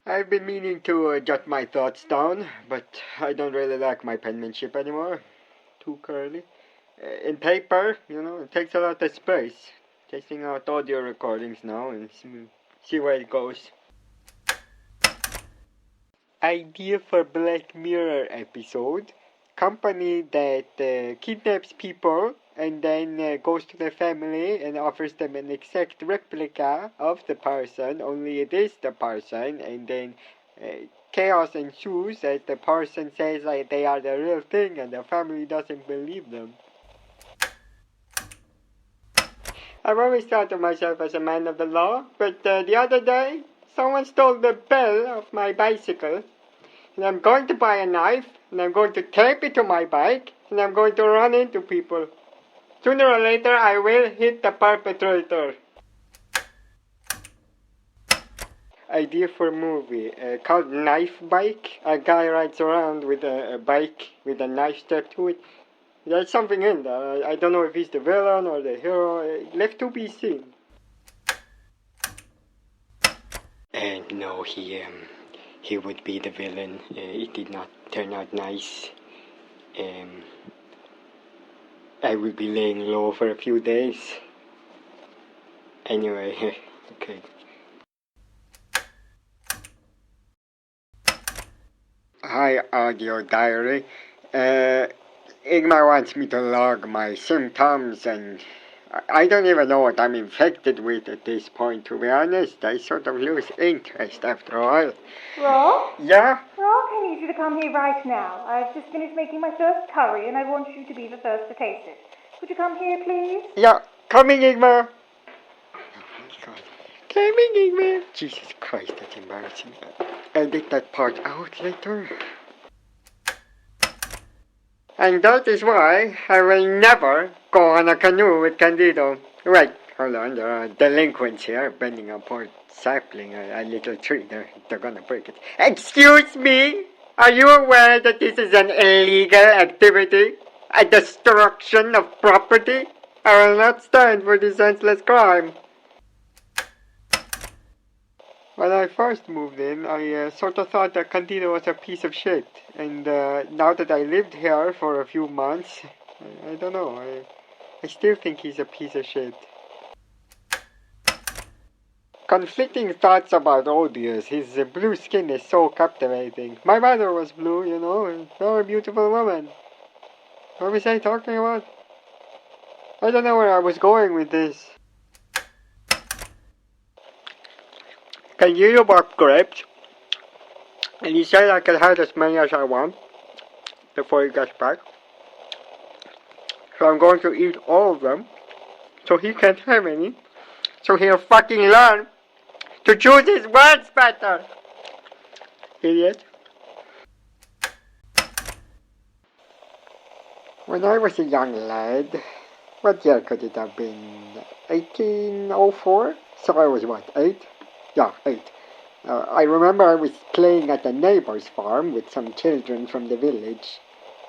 I've been meaning to jot my thoughts down, but I don't really like my penmanship anymore. Too curly. In paper, it takes a lot of space. Testing out audio recordings now and see where it goes. Idea for Black Mirror episode. Company that kidnaps people and then goes to the family and offers them an exact replica of the person, only it is the person, and then chaos ensues as the person says like they are the real thing and the family doesn't believe them. I've always thought of myself as a man of the law, but the other day, someone stole the bell of my bicycle, and I'm going to buy a knife, and I'm going to tape it to my bike, and I'm going to run into people. Sooner or later, I will hit the perpetrator. Idea for a movie called Knife Bike. A guy rides around with a bike with a knife strapped to it. There's something in there. I don't know if he's the villain or the hero. Left to be seen. And no, he would be the villain. It did not turn out nice. I will be laying low for a few days. Anyway, okay. Hi, audio diary. Igmar wants me to log my symptoms, and I don't even know what I'm infected with at this point, to be honest. I sort of lose interest after a while. Rosch? Yeah? Rosch, I need you to come here right now. I've just finished making my first curry, and I want you to be the first to taste it. Could you come here, please? Yeah, coming, Igmar. Oh my God. Coming, Igmar. Jesus Christ, that's embarrassing. Edit that part out later. And that is why I will never go on a canoe with Candido. Wait, hold on, there are delinquents here bending a poor sapling, a little tree. They're gonna break it. Excuse me? Are you aware that this is an illegal activity? A destruction of property? I will not stand for this senseless crime. When I first moved in, I sort of thought that Candido was a piece of shit. And now that I lived here for a few months, I don't know, I still think he's a piece of shit. Conflicting thoughts about Odious. His blue skin is so captivating. My mother was blue, a very beautiful woman. What was I talking about? I don't know where I was going with this. Can you bought grapes? And he said I could have as many as I want before he gets back. So I'm going to eat all of them, so he can't have any. So he'll fucking learn to choose his words better. Idiot. When I was a young lad, what year could it have been? 1804? So I was what, 8? Yeah, 8. I remember I was playing at a neighbor's farm with some children from the village,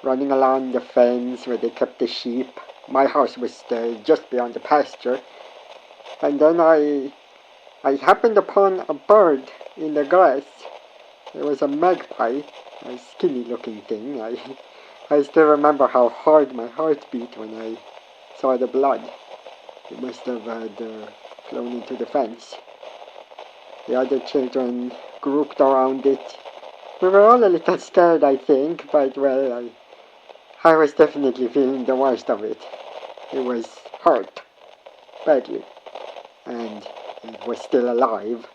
running along the fence where they kept the sheep. My house was just beyond the pasture. And then I happened upon a bird in the grass. It was a magpie, a skinny-looking thing. I still remember how hard my heart beat when I saw the blood. It must have flown into the fence. The other children grouped around it. We were all a little scared, I think, but well, I was definitely feeling the worst of it. It was hurt, badly, and it was still alive.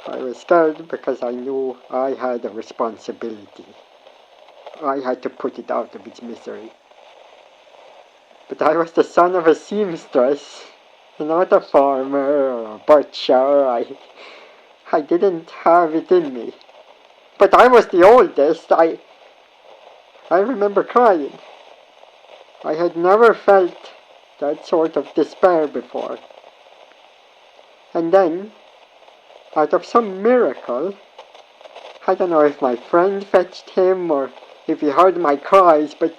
I was scared because I knew I had a responsibility. I had to put it out of its misery. But I was the son of a seamstress, not a farmer or a butcher. I didn't have it in me. But I was the oldest. I remember crying. I had never felt that sort of despair before. And then, out of some miracle, I don't know if my friend fetched him or if he heard my cries, but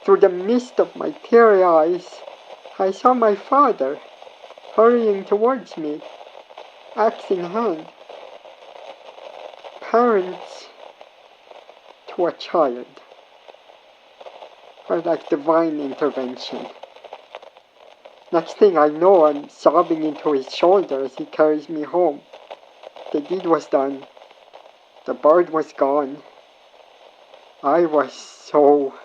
through the mist of my teary eyes, I saw my father hurrying towards me, axe in hand. happens to a child are like divine intervention. Next thing I know, I'm sobbing into his shoulder as he carries me home. The deed was done. The bird was gone. I was so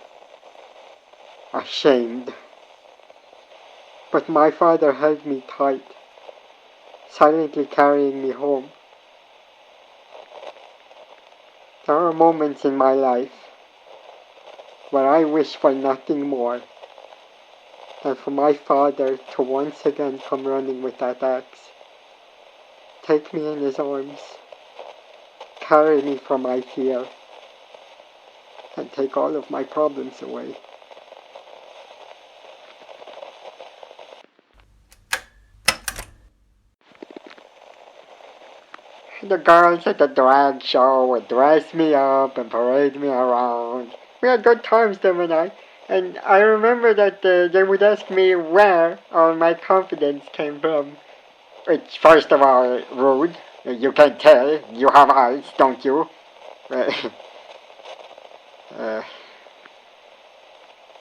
ashamed. But my father held me tight, silently carrying me home. There are moments in my life where I wish for nothing more than for my father to once again come running with that axe, take me in his arms, carry me from my fear, and take all of my problems away. The girls at the drag show would dress me up and parade me around. We had good times, them and I. And I remember that they would ask me where all my confidence came from. Which, first of all, rude. You can tell. You have eyes, don't you?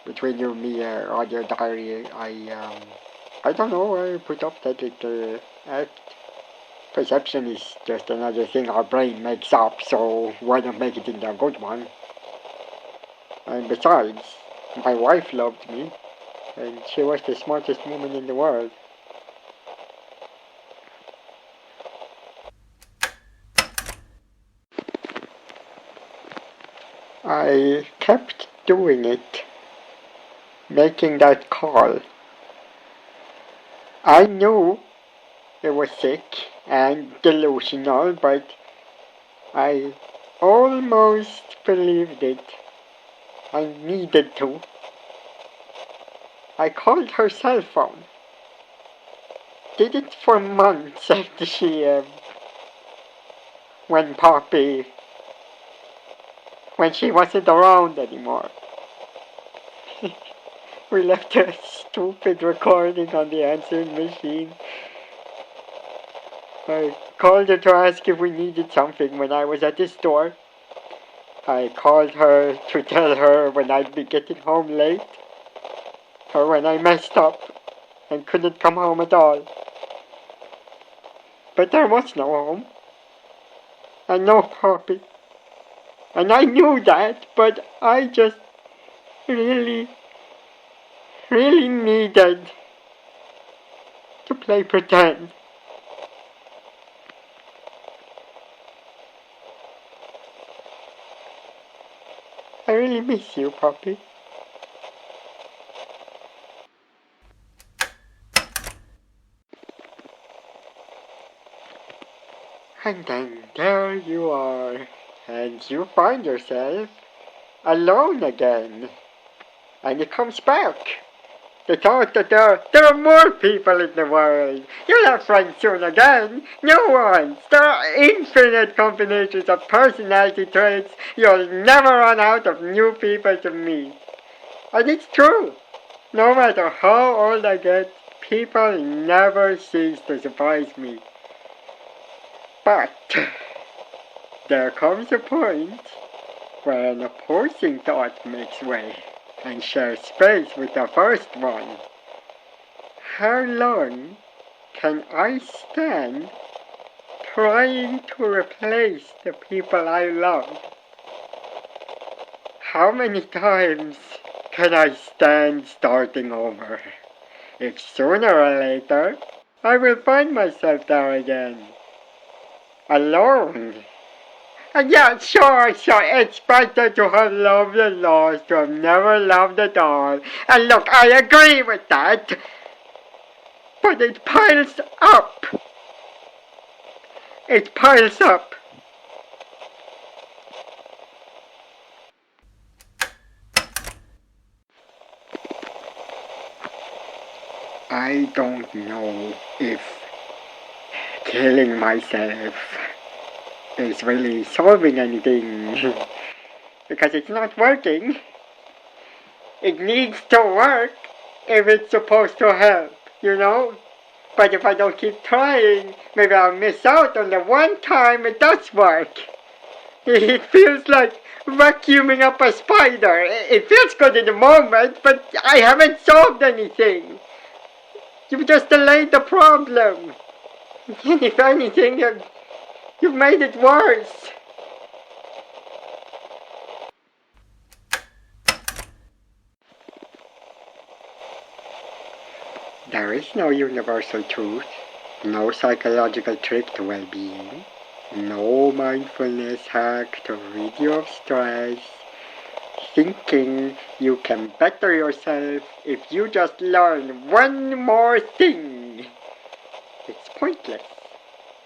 Between you and me, audio diary, I don't know, I put up that little act. Perception is just another thing our brain makes up, so why not make it into a good one? And besides, my wife loved me, and she was the smartest woman in the world. I kept doing it, making that call. I knew it was sick and delusional, but I almost believed it. I needed to. I called her cell phone. Did it for months after she went poppy, when she wasn't around anymore. We left a stupid recording on the answering machine. I called her to ask if we needed something when I was at the store. I called her to tell her when I'd be getting home late, or when I messed up and couldn't come home at all. But there was no home, and no puppy. And I knew that, but I just really needed to play pretend. I really miss you, puppy. And then there you are, and you find yourself alone again. And it comes back. The thought that there are more people in the world. You'll have friends soon again. New ones. There are infinite combinations of personality traits. You'll never run out of new people to meet. And it's true. No matter how old I get, people never cease to surprise me. But there comes a point where an opposing thought makes way and share space with the first one. How long can I stand trying to replace the people I love? How many times can I stand starting over? If sooner or later I will find myself there again, alone. And yeah, sure, it's better to have loved and lost, to have never loved at all. And look, I agree with that. But it piles up. It piles up. I don't know if killing myself is really solving anything, because it's not working. It needs to work if it's supposed to help, you know? But if I don't keep trying, maybe I'll miss out on the one time it does work. It feels like vacuuming up a spider. It feels good in the moment, but I haven't solved anything. You've just delayed the problem. And if anything, you've made it worse. There is no universal truth, no psychological trick to well-being, no mindfulness hack to rid you of stress, thinking you can better yourself if you just learn one more thing. It's pointless.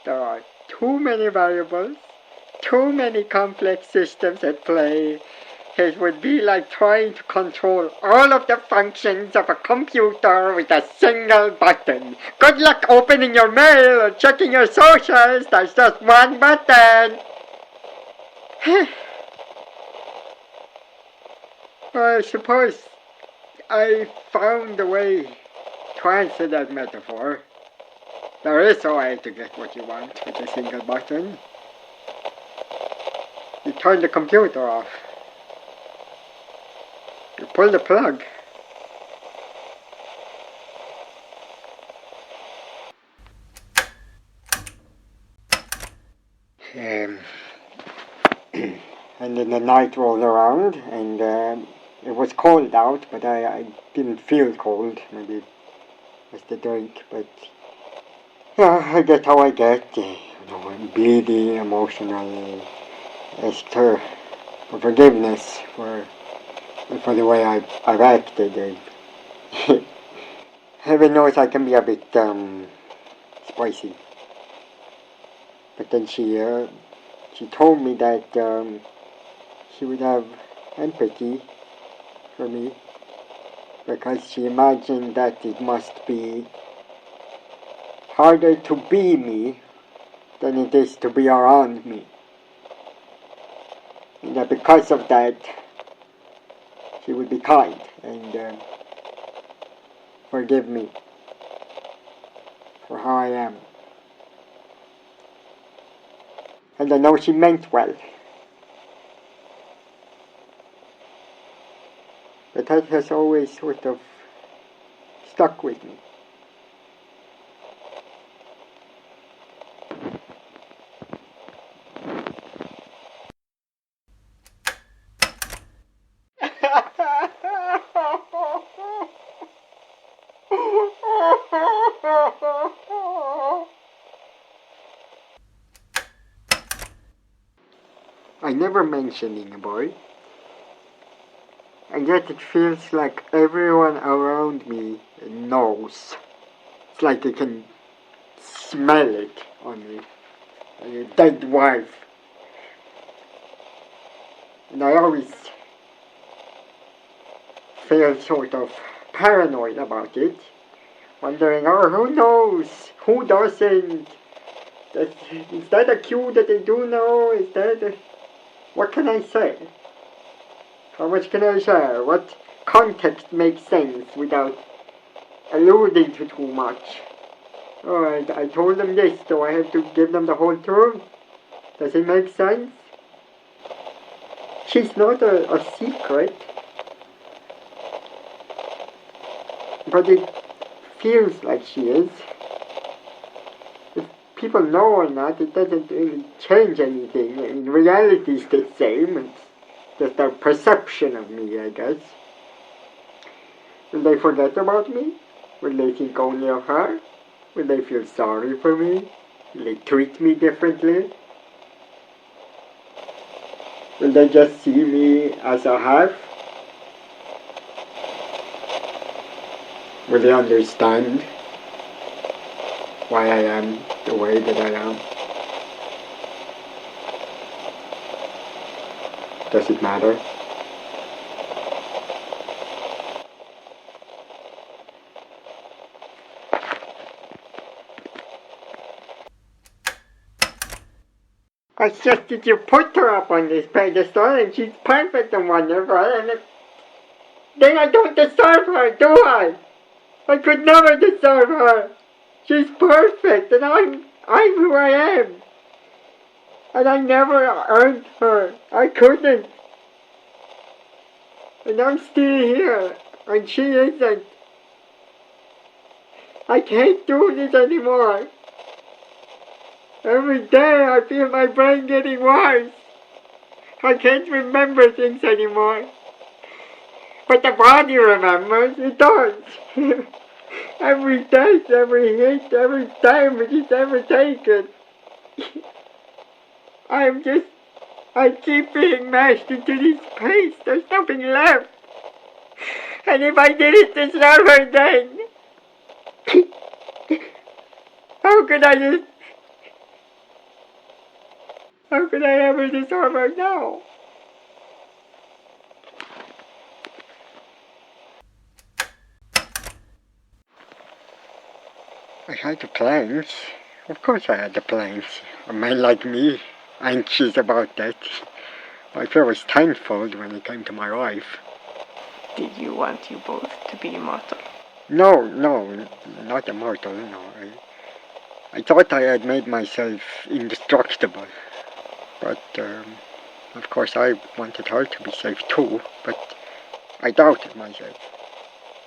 There are too many variables, too many complex systems at play. It would be like trying to control all of the functions of a computer with a single button. Good luck opening your mail or checking your socials. There's just one button. I suppose I found a way to answer that metaphor. There is a way to get what you want with a single button. You turn the computer off. You pull the plug. And then the night rolled around, and it was cold out, but I didn't feel cold. Maybe it was the drink, but I get how I get. I'm bleedy, emotional, asked her for forgiveness for the way I've acted. Heaven knows I can be a bit spicy. But then she told me that she would have empathy for me because she imagined that it must be harder to be me than it is to be around me. And that because of that, she would be kind and forgive me for how I am. And I know she meant well. But that has always sort of stuck with me. I never mentioned a boy, and yet it feels like everyone around me knows. It's like they can smell it on me, like a dead wife. And I always feel sort of paranoid about it, wondering, oh, who knows, who doesn't? Is that a cue that they do know? Is that what can I say? How much can I share? What context makes sense without alluding to too much? Alright, I told them this, so I have to give them the whole truth? Does it make sense? She's not a secret. But it feels like she is. If people know or not, it doesn't really change anything. In reality, it's the same. It's just their perception of me, I guess. Will they forget about me? Will they think only of her? Will they feel sorry for me? Will they treat me differently? Will they just see me as a half? Will they understand why I am the way that I am? Does it matter? It's just that you put her up on this pedestal and she's perfect and wonderful, and then I don't deserve her, do I? I could never deserve her. She's perfect and I'm who I am. And I never earned her. I couldn't. And I'm still here. And she isn't. I can't do this anymore. Every day I feel my brain getting worse. I can't remember things anymore. But the body remembers. It does. Every taste, every hit, every time it is ever taken. I keep being mashed into this paste. There's nothing left. And if I did it this over then, how could I ever deserve her now? I had the plans. Of course I had the plans. A man like me, anxious about that. My fear was tenfold when it came to my wife. Did you want you both to be immortal? No, not immortal, no. I thought I had made myself indestructible. But, of course I wanted her to be safe too, but I doubted myself.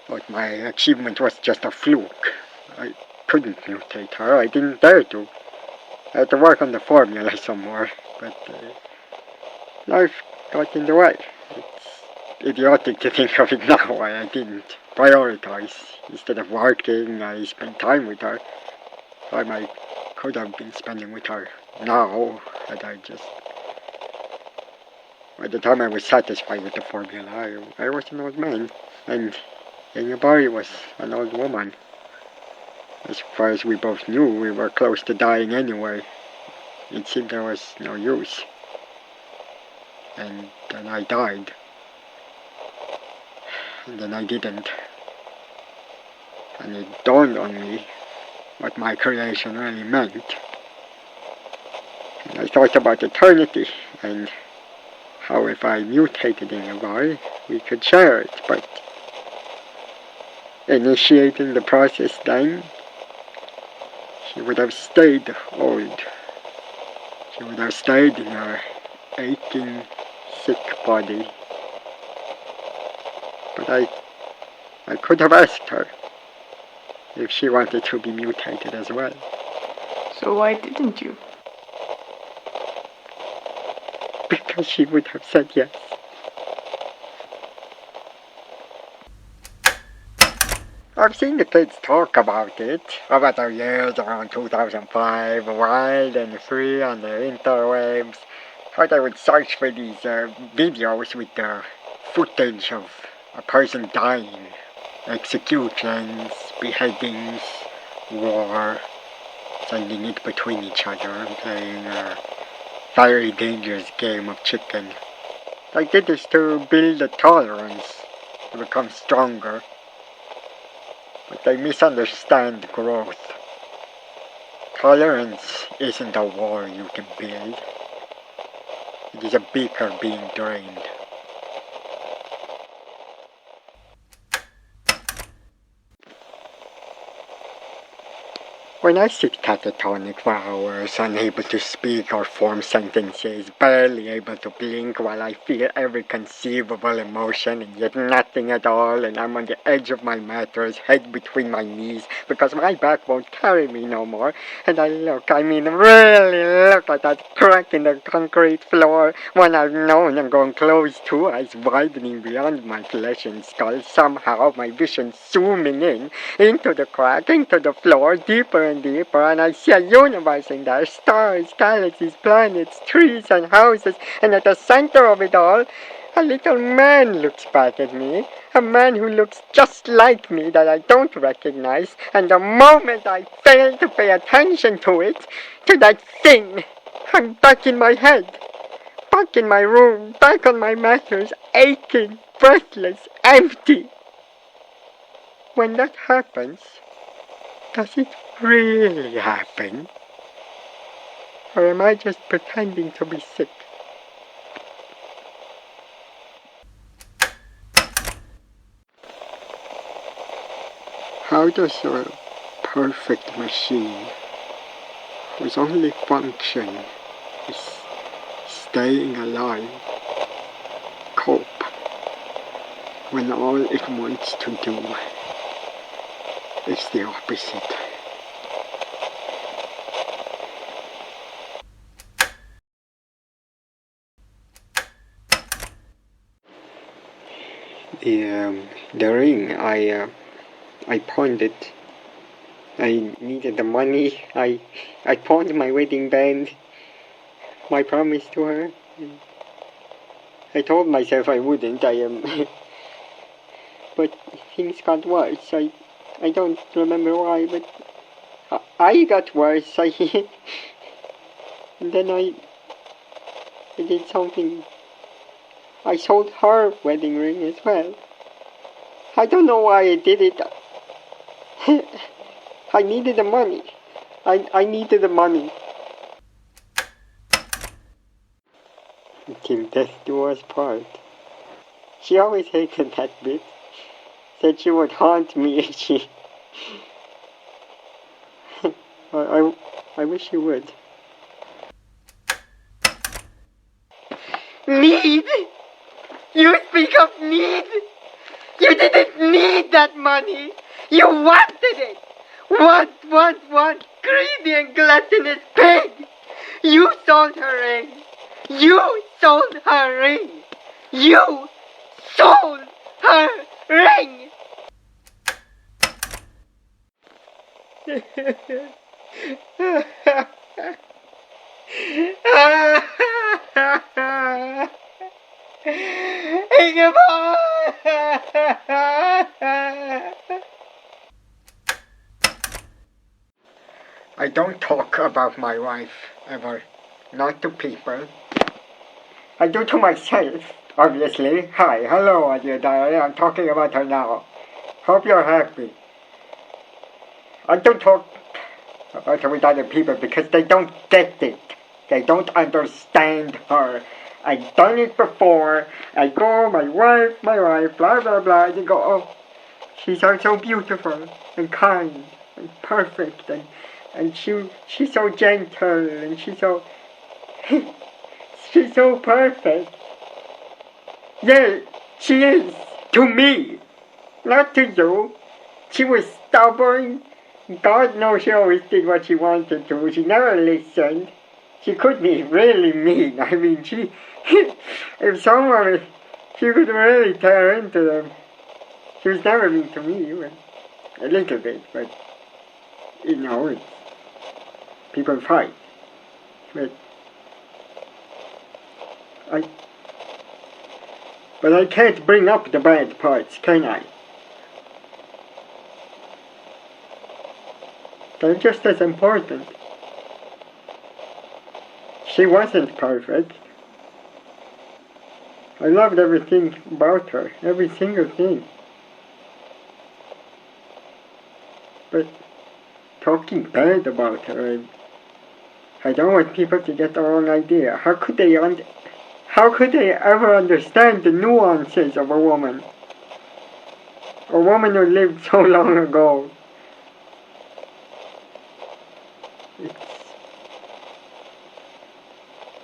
Thought my achievement was just a fluke. I couldn't mutate her, I didn't dare to. I had to work on the formula some more, but life got in the way. It's idiotic to think of it now why I didn't prioritize. Instead of working, I spent time with her. Time I could have been spending with her now, had I just... By the time I was satisfied with the formula, I was an old man, and Ingeborg was an old woman. As far as we both knew, we were close to dying anyway. It seemed there was no use. And then I died. And then I didn't. And it dawned on me what my creation really meant. And I thought about eternity, and how if I mutated in a body, we could share it, but initiating the process then, she would have stayed old. She would have stayed in her aching, sick body. But I could have asked her if she wanted to be mutated as well. So why didn't you? Because she would have said yes. I've seen the kids talk about it, about their years around 2005, wild and free on the interwebs. How they would search for these videos with the footage of a person dying, executions, beheadings, war, sending it between each other and playing a very dangerous game of chicken. They did this to build a tolerance, to become stronger. But they misunderstand growth. Tolerance isn't a wall you can build. It is a beaker being drained. When I sit catatonic for hours, unable to speak or form sentences, barely able to blink while I feel every conceivable emotion and yet nothing at all, and I'm on the edge of my mattress, head between my knees, because my back won't carry me no more, and I really look at that crack in the concrete floor, one I've known and gone close to, eyes widening beyond my flesh and skull, somehow my vision zooming in, into the crack, into the floor, deeper and deeper, and I see a universe in there, stars, galaxies, planets, trees and houses, and at the center of it all, a little man looks back at me, a man who looks just like me that I don't recognize, and the moment I fail to pay attention to it, to that thing, I'm back in my head, back in my room, back on my mattress, aching, breathless, empty. When that happens, does it really happen? Or am I just pretending to be sick? How does a perfect machine, whose only function is staying alive, cope, when all it wants to do is the opposite. The ring, I pawned it. I needed the money. I pawned my wedding band, my promise to her. I told myself I wouldn't. But things got worse. I don't remember why, but I got worse. And then I did something. I sold her wedding ring as well. I don't know why I did it. I needed the money. I needed the money. Till death do us part. She always hated that bit. Said she would haunt me if she... I wish she would. Need? You speak of need? You didn't need that money. You wanted it. Want. Greedy and gluttonous pig. You sold her ring. You sold her ring. You sold her ring. I don't talk about my wife, ever. Not to people. I do to myself, obviously. Hi, hello, dear diary. I'm talking about her now. Hope you're happy. I don't talk about her with other people because they don't get it. They don't understand her. I've done it before. I go, my wife, blah, blah, blah. And you go, oh, she's so beautiful and kind and perfect and she's so gentle and she's so perfect. Yeah, she is to me, not to you. She was stubborn. God knows she always did what she wanted to. She never listened. She could be really mean. I mean, she could really tear into them. She was never mean to me, but a little bit, but it's people fight. But I can't bring up the bad parts, can I? They're just as important. She wasn't perfect. I loved everything about her, every single thing. But talking bad about her, I don't want people to get the wrong idea. How could they ever understand the nuances of a woman? A woman who lived so long ago.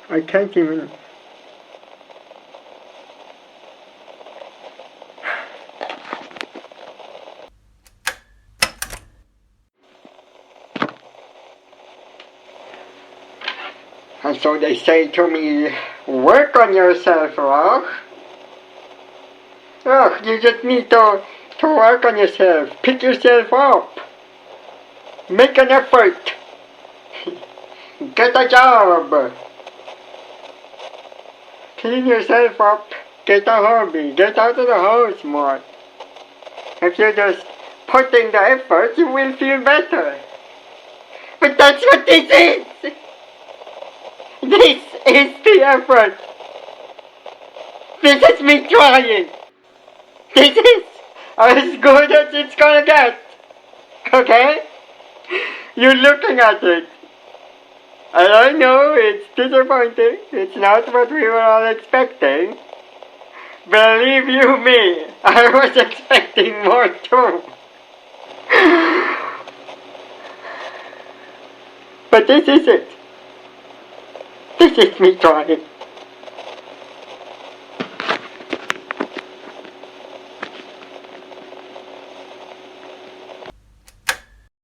I can't even... And so they say to me, work on yourself, Rosch. Oh, you just need to work on yourself. Pick yourself up. Make an effort. Get a job. Clean yourself up. Get a hobby. Get out of the house more. If you just put in the effort, you will feel better. But that's what this is. This is the effort. This is me trying. This is as good as it's gonna get. Okay? You're looking at it. And I know it's disappointing. It's not what we were all expecting. Believe you me, I was expecting more too. But this is it. This is me trying.